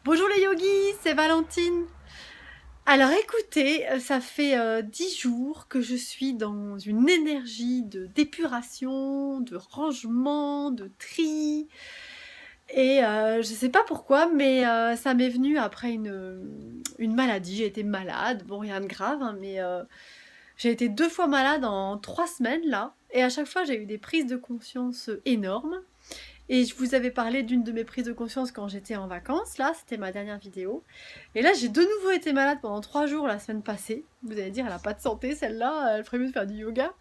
Bonjour les yogis, c'est Valentine. Alors écoutez, ça fait 10 jours que je suis dans une énergie de d'épuration, de rangement, de tri. Et je sais pas pourquoi, mais ça m'est venu après une maladie. J'ai été malade, bon rien de grave, hein, mais j'ai été 2 fois malade en 3 semaines là. Et à chaque fois j'ai eu des prises de conscience énormes. Et je vous avais parlé d'une de mes prises de conscience quand j'étais en vacances, là, c'était ma dernière vidéo. Et là, j'ai de nouveau été malade pendant 3 jours la semaine passée. Vous allez dire, elle a pas de santé, celle-là, elle ferait mieux de faire du yoga.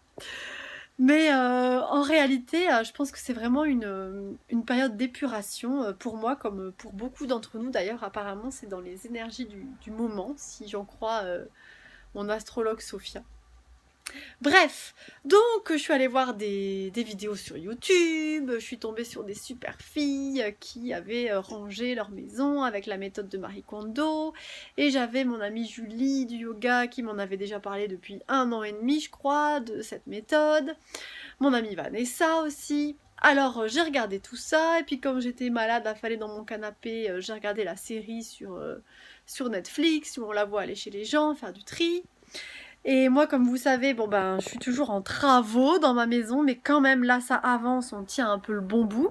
Mais en réalité, je pense que c'est vraiment une période d'épuration pour moi, comme pour beaucoup d'entre nous d'ailleurs. Apparemment, c'est dans les énergies du moment, si j'en crois mon astrologue Sophia. Bref, donc je suis allée voir des vidéos sur YouTube, je suis tombée sur des super filles qui avaient rangé leur maison avec la méthode de Marie Kondo, et j'avais mon amie Julie du yoga qui m'en avait déjà parlé depuis 1 an et demi, je crois, de cette méthode, mon amie Vanessa aussi. Alors j'ai regardé tout ça, et puis comme j'étais malade, affalée dans mon canapé, j'ai regardé la série sur Netflix, où on la voit aller chez les gens, faire du tri. Et moi, comme vous savez, bon ben, je suis toujours en travaux dans ma maison, mais quand même là, ça avance, on tient un peu le bon bout.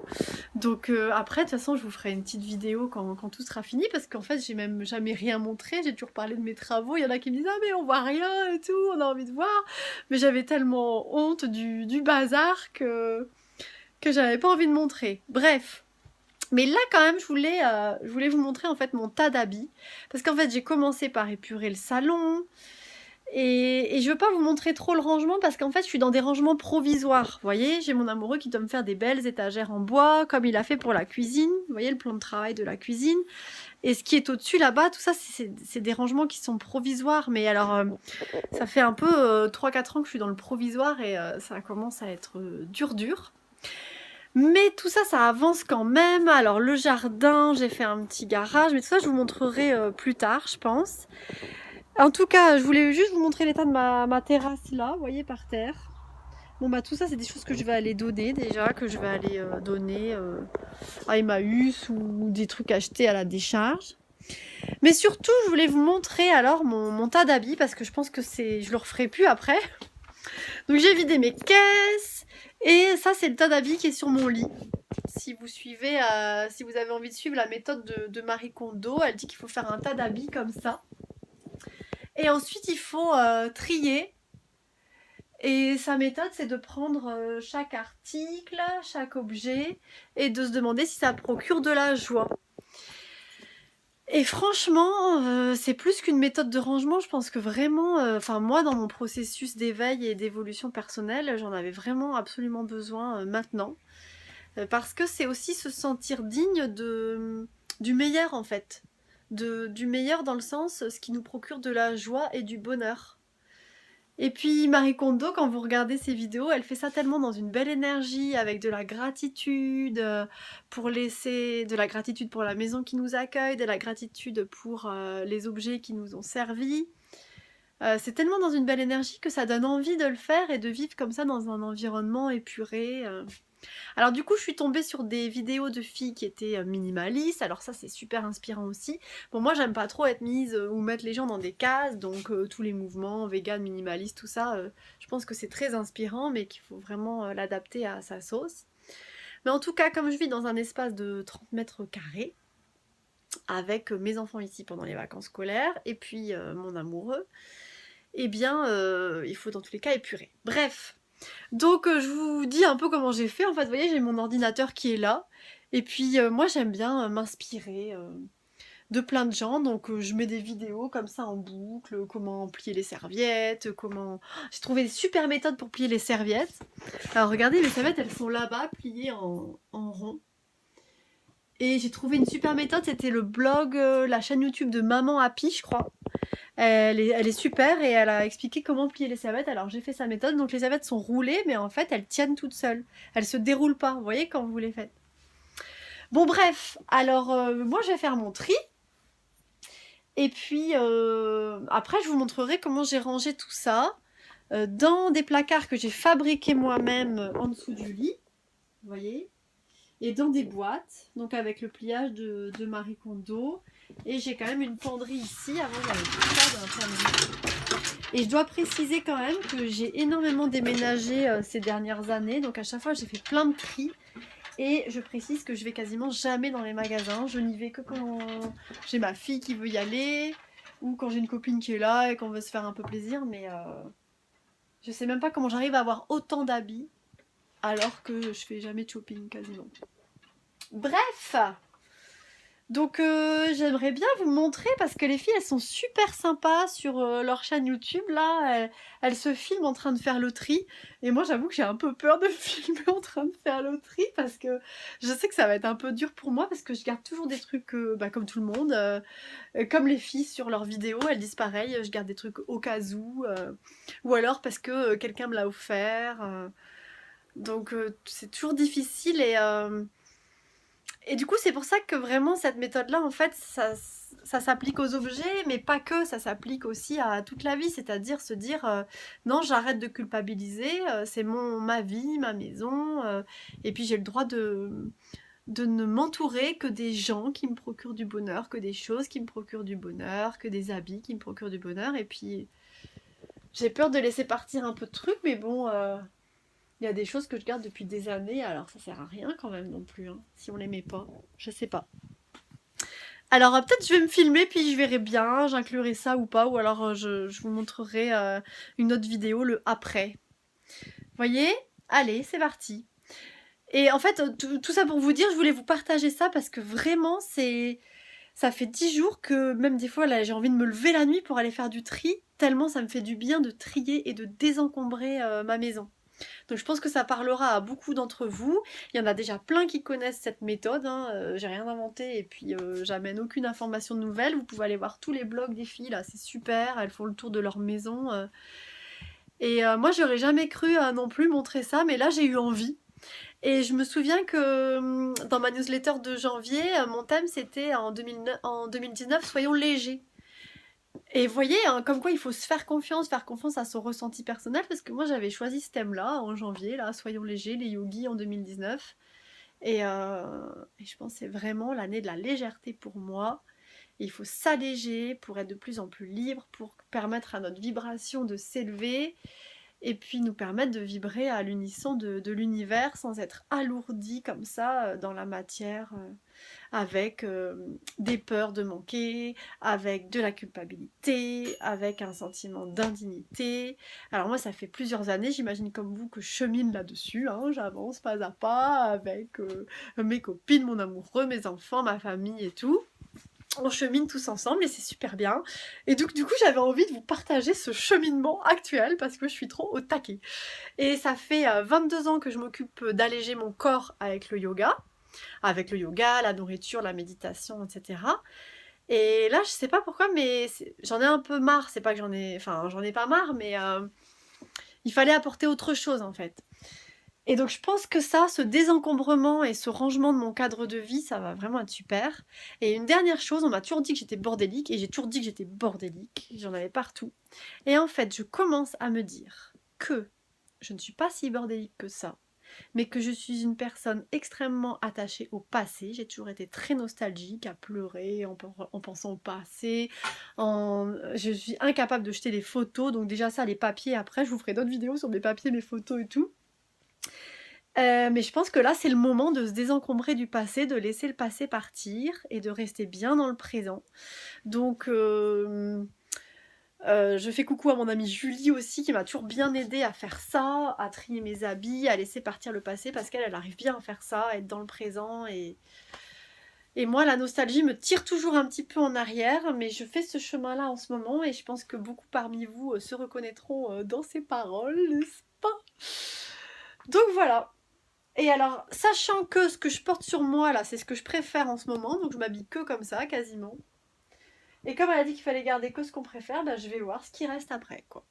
Donc après, de toute façon, je vous ferai une petite vidéo quand tout sera fini, parce qu'en fait, j'ai même jamais rien montré. J'ai toujours parlé de mes travaux. Il y en a qui me disent ah mais on voit rien et tout, on a envie de voir. Mais j'avais tellement honte du bazar que j'avais pas envie de montrer. Bref. Mais là, quand même, je voulais vous montrer en fait mon tas d'habits. Parce qu'en fait, j'ai commencé par épurer le salon. Et je veux pas vous montrer trop le rangement parce qu'en fait je suis dans des rangements provisoires. Vous voyez, j'ai mon amoureux qui doit me faire des belles étagères en bois comme il a fait pour la cuisine. Vous voyez le plan de travail de la cuisine. Et ce qui est au-dessus là-bas, tout ça c'est des rangements qui sont provisoires. Mais alors ça fait un peu 3-4 ans que je suis dans le provisoire et ça commence à être dur. Mais tout ça, ça avance quand même. Alors le jardin, j'ai fait un petit garage, mais tout ça je vous montrerai plus tard, je pense. En tout cas, je voulais juste vous montrer l'état de ma terrasse là, vous voyez, par terre. Bon bah tout ça c'est des choses que je vais aller donner déjà, que je vais aller donner à Emmaüs ou des trucs achetés à la décharge. Mais surtout je voulais vous montrer alors mon tas d'habits parce que je pense que je le referai plus après. Donc j'ai vidé mes caisses et ça c'est le tas d'habits qui est sur mon lit. Si vous suivez, si vous avez envie de suivre la méthode de Marie Kondo, elle dit qu'il faut faire un tas d'habits comme ça. Et ensuite il faut trier. Et sa méthode, c'est de prendre chaque article, chaque objet, et de se demander si ça procure de la joie. Et franchement, c'est plus qu'une méthode de rangement. Je pense que vraiment, enfin moi, dans mon processus d'éveil et d'évolution personnelle, j'en avais vraiment absolument besoin maintenant. Parce que c'est aussi se sentir digne du meilleur, en fait. Du meilleur dans le sens, ce qui nous procure de la joie et du bonheur. Et puis Marie Kondo, quand vous regardez ses vidéos, elle fait ça tellement dans une belle énergie, avec de la gratitude pour laisser, de la gratitude pour la maison qui nous accueille, de la gratitude pour les objets qui nous ont servi. C'est tellement dans une belle énergie que ça donne envie de le faire et de vivre comme ça dans un environnement épuré. Alors du coup, je suis tombée sur des vidéos de filles qui étaient minimalistes. Alors ça, c'est super inspirant aussi. Bon, moi, j'aime pas trop être mise ou mettre les gens dans des cases. Donc tous les mouvements, vegan, minimaliste, tout ça, je pense que c'est très inspirant, mais qu'il faut vraiment l'adapter à sa sauce. Mais en tout cas, comme je vis dans un espace de 30 mètres carrés, avec mes enfants ici pendant les vacances scolaires, et puis mon amoureux, eh bien, il faut dans tous les cas épurer. Bref, donc je vous dis un peu comment j'ai fait. En fait, vous voyez, j'ai mon ordinateur qui est là. Et puis moi, j'aime bien m'inspirer de plein de gens. Donc je mets des vidéos comme ça en boucle, comment plier les serviettes, comment... J'ai trouvé des super méthodes pour plier les serviettes. Alors regardez, les serviettes, elles sont là-bas, pliées en rond. Et j'ai trouvé une super méthode, c'était le blog, la chaîne YouTube de Maman Happy, je crois. Elle est super et elle a expliqué comment plier les serviettes. Alors j'ai fait sa méthode, donc les serviettes sont roulées, mais en fait elles tiennent toutes seules. Elles se déroulent pas, vous voyez, quand vous les faites. Bon bref, alors moi je vais faire mon tri. Et puis après je vous montrerai comment j'ai rangé tout ça dans des placards que j'ai fabriqués moi-même en dessous du lit. Vous voyez. et dans des boîtes, donc avec le pliage de Marie Kondo. Et j'ai quand même une penderie ici, avant j'avais tout ça dans la penderie. Et je dois préciser quand même que j'ai énormément déménagé ces dernières années, donc à chaque fois j'ai fait plein de tri. Et je précise que je vais quasiment jamais dans les magasins, je n'y vais que quand j'ai ma fille qui veut y aller, ou quand j'ai une copine qui est là et qu'on veut se faire un peu plaisir, mais je sais même pas comment j'arrive à avoir autant d'habits alors que je fais jamais de shopping quasiment. Bref, donc j'aimerais bien vous montrer parce que les filles elles sont super sympas sur leur chaîne YouTube là, elles se filment en train de faire le tri et moi j'avoue que j'ai un peu peur de filmer en train de faire le tri parce que je sais que ça va être un peu dur pour moi parce que je garde toujours des trucs comme tout le monde, comme les filles sur leurs vidéos elles disent pareil, je garde des trucs au cas où ou alors parce que quelqu'un me l'a offert, donc c'est toujours difficile et du coup, c'est pour ça que vraiment cette méthode-là, en fait, ça s'applique aux objets, mais pas que, ça s'applique aussi à toute la vie, c'est-à-dire se dire non, j'arrête de culpabiliser, c'est ma vie, ma maison, et puis j'ai le droit de ne m'entourer que des gens qui me procurent du bonheur, que des choses qui me procurent du bonheur, que des habits qui me procurent du bonheur, et puis j'ai peur de laisser partir un peu de trucs, mais bon, il y a des choses que je garde depuis des années, alors ça sert à rien quand même non plus, hein, si on les met pas. Je sais pas. Alors peut-être je vais me filmer puis je verrai bien, j'inclurai ça ou pas, ou alors je vous montrerai une autre vidéo, le après. Voyez? Allez, c'est parti. Et en fait, tout ça pour vous dire, je voulais vous partager ça parce que vraiment, ça fait 10 jours que même des fois, là, j'ai envie de me lever la nuit pour aller faire du tri, tellement ça me fait du bien de trier et de désencombrer ma maison. Donc je pense que ça parlera à beaucoup d'entre vous. Il y en a déjà plein qui connaissent cette méthode, hein. J'ai rien inventé et puis j'amène aucune information nouvelle. Vous pouvez aller voir tous les blogs des filles, là, c'est super, elles font le tour de leur maison. Et moi j'aurais jamais cru non plus montrer ça, mais là j'ai eu envie. Et je me souviens que dans ma newsletter de janvier, mon thème c'était en 2019, soyons légers. Et vous voyez, hein, comme quoi il faut se faire confiance à son ressenti personnel, parce que moi j'avais choisi ce thème-là en janvier, là, soyons légers, les yogis en 2019. Et je pense que c'est vraiment l'année de la légèreté pour moi. Et il faut s'alléger pour être de plus en plus libre, pour permettre à notre vibration de s'élever et puis nous permettre de vibrer à l'unisson de l'univers sans être alourdi comme ça dans la matière, avec des peurs de manquer, avec de la culpabilité, avec un sentiment d'indignité. Alors moi ça fait plusieurs années, j'imagine comme vous, que je chemine là-dessus, hein, j'avance pas à pas avec mes copines, mon amoureux, mes enfants, ma famille et tout. On chemine tous ensemble et c'est super bien. Et donc du coup j'avais envie de vous partager ce cheminement actuel parce que je suis trop au taquet. Et ça fait 22 ans que je m'occupe d'alléger mon corps avec le yoga. Avec le yoga, la nourriture, la méditation, etc. Et là je sais pas pourquoi mais j'en ai un peu marre. C'est pas que j'en ai... Enfin j'en ai pas marre mais il fallait apporter autre chose en fait. Et donc je pense que ça, ce désencombrement et ce rangement de mon cadre de vie, ça va vraiment être super. Et une dernière chose, on m'a toujours dit que j'étais bordélique, et j'ai toujours dit que j'étais bordélique, j'en avais partout. Et en fait, je commence à me dire que je ne suis pas si bordélique que ça, mais que je suis une personne extrêmement attachée au passé. J'ai toujours été très nostalgique, à pleurer en pensant au passé. Je suis incapable de jeter les photos, donc déjà ça, les papiers, après je vous ferai d'autres vidéos sur mes papiers, mes photos et tout. Mais je pense que là, c'est le moment de se désencombrer du passé, de laisser le passé partir et de rester bien dans le présent. Donc, je fais coucou à mon amie Julie aussi, qui m'a toujours bien aidée à faire ça, à trier mes habits, à laisser partir le passé, parce qu'elle arrive bien à faire ça, à être dans le présent. Et moi, la nostalgie me tire toujours un petit peu en arrière, mais je fais ce chemin-là en ce moment, et je pense que beaucoup parmi vous se reconnaîtront dans ces paroles, n'est-ce pas? Donc voilà. Et alors, sachant que ce que je porte sur moi, là, c'est ce que je préfère en ce moment, donc je m'habille que comme ça, quasiment. Et comme elle a dit qu'il fallait garder que ce qu'on préfère, bah, je vais voir ce qui reste après, quoi.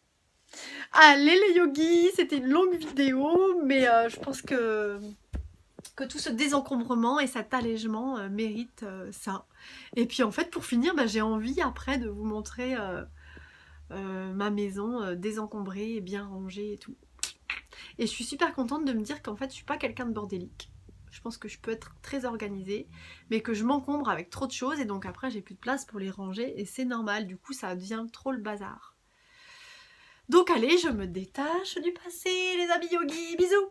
Allez les yogis, c'était une longue vidéo, mais je pense que tout ce désencombrement et cet allègement mérite ça. Et puis en fait, pour finir, bah, j'ai envie après de vous montrer ma maison désencombrée et bien rangée et tout. Et je suis super contente de me dire qu'en fait, je suis pas quelqu'un de bordélique. Je pense que je peux être très organisée, mais que je m'encombre avec trop de choses et donc après j'ai plus de place pour les ranger et c'est normal, du coup ça devient trop le bazar. Donc allez, je me détache du passé les amis yogi, bisous.